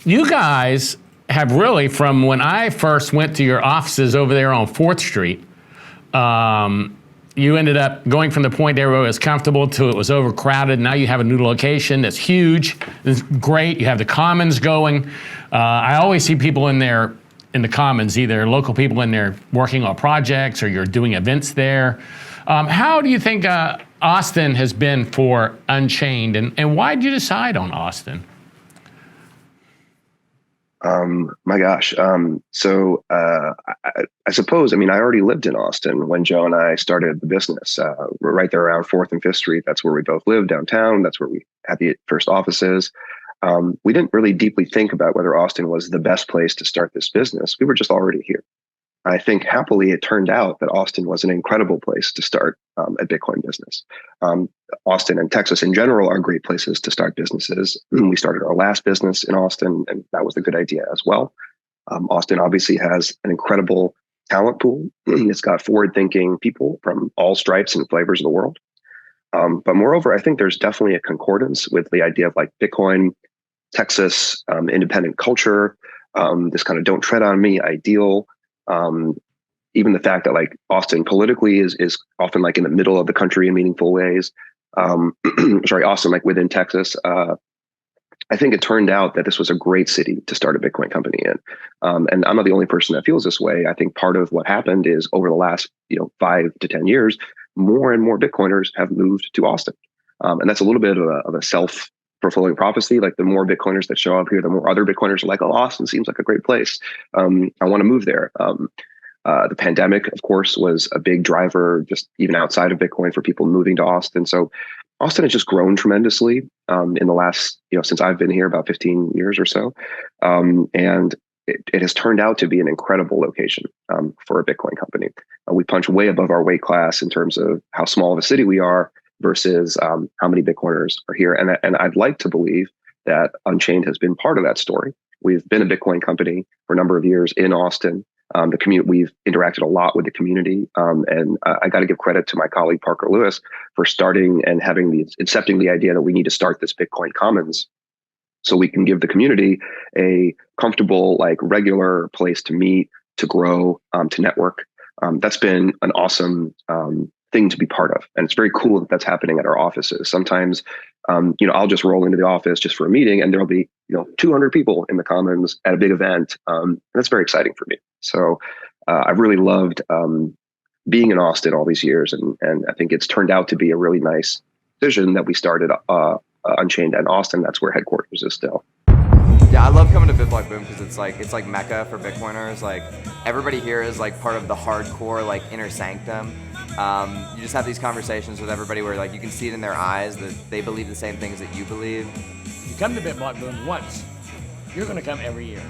you guys have really, from when I first went to your offices over there on 4th Street, you ended up going from the point there where it was comfortable to it was overcrowded. Now you have a new location that's huge. It's great. You have the Commons going. I always see people in there in the Commons, either local people in there working on projects or you're doing events there. How do you think Austin has been for Unchained, and why did you decide on Austin? My gosh. I suppose, I already lived in Austin when Joe and I started the business. We're right there around 4th and 5th Street. That's where we both lived downtown. That's where we had the first offices. We didn't really deeply think about whether Austin was the best place to start this business. We were just already here. I think happily it turned out that Austin was an incredible place to start a Bitcoin business. Austin and Texas in general are great places to start businesses. We started our last business in Austin, and that was a good idea as well. Austin obviously has an incredible talent pool. It's got forward-thinking people from all stripes and flavors of the world. But moreover, I think there's definitely a concordance with the idea of like Bitcoin, Texas, independent culture, this kind of don't tread on me ideal. Even the fact that like Austin politically is often like in the middle of the country in meaningful ways. Austin, like within Texas. I think it turned out that this was a great city to start a Bitcoin company in. And I'm not the only person that feels this way. I think part of what happened is over the last 5 to 10 years, more and more Bitcoiners have moved to Austin. And that's a little bit of a self-fulfilling prophecy. Like the more Bitcoiners that show up here, the more other Bitcoiners are like, oh, Austin seems like a great place. I want to move there. The pandemic, of course, was a big driver just even outside of Bitcoin for people moving to Austin. So Austin has just grown tremendously in the last, since I've been here about 15 years or so. And it has turned out to be an incredible location for a Bitcoin company. We punch way above our weight class in terms of how small of a city we are versus how many Bitcoiners are here. And I'd like to believe that Unchained has been part of that story. We've been a Bitcoin company for a number of years in Austin. The community, we've interacted a lot with the community. And I got to give credit to my colleague, Parker Lewis, for starting and incepting the idea that we need to start this Bitcoin Commons so we can give the community a comfortable, like regular place to meet, to grow, to network. That's been an awesome thing to be part of. And it's very cool that that's happening at our offices. Sometimes, I'll just roll into the office just for a meeting and there'll be, 200 people in the Commons at a big event. That's very exciting for me. So I've really loved being in Austin all these years. And I think it's turned out to be a really nice decision that we started Unchained in Austin. That's where headquarters is still. Yeah, I love coming to BitBlockBoom because it's like Mecca for Bitcoiners. Like everybody here is like part of the hardcore like inner sanctum. You just have these conversations with everybody where like you can see it in their eyes that they believe the same things that you believe. You come to BitBlockBoom once, you're going to come every year.